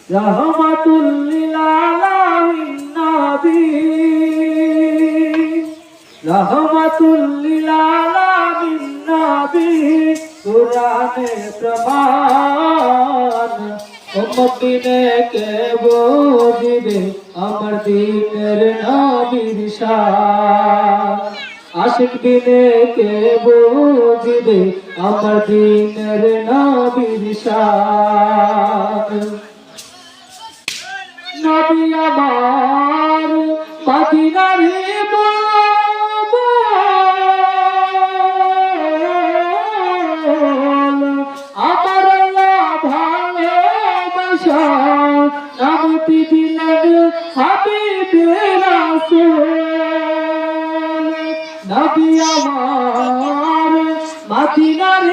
রহমাতুল লিল আলামিন নবী, রহমাতুল লিল আলামিন নবী, কুরআনে প্রমাণ। উম্মত দিনে কে বুঝিবে আমার দিনের নবীর শান, আশিক দিনে কে বুঝিবে আমার দিনের নবীর শান। নবী আমার মদিনার আমার ভালোবাসা, নামটি দিলেন হাবিবে রাসূল। নবী আমার মদিনার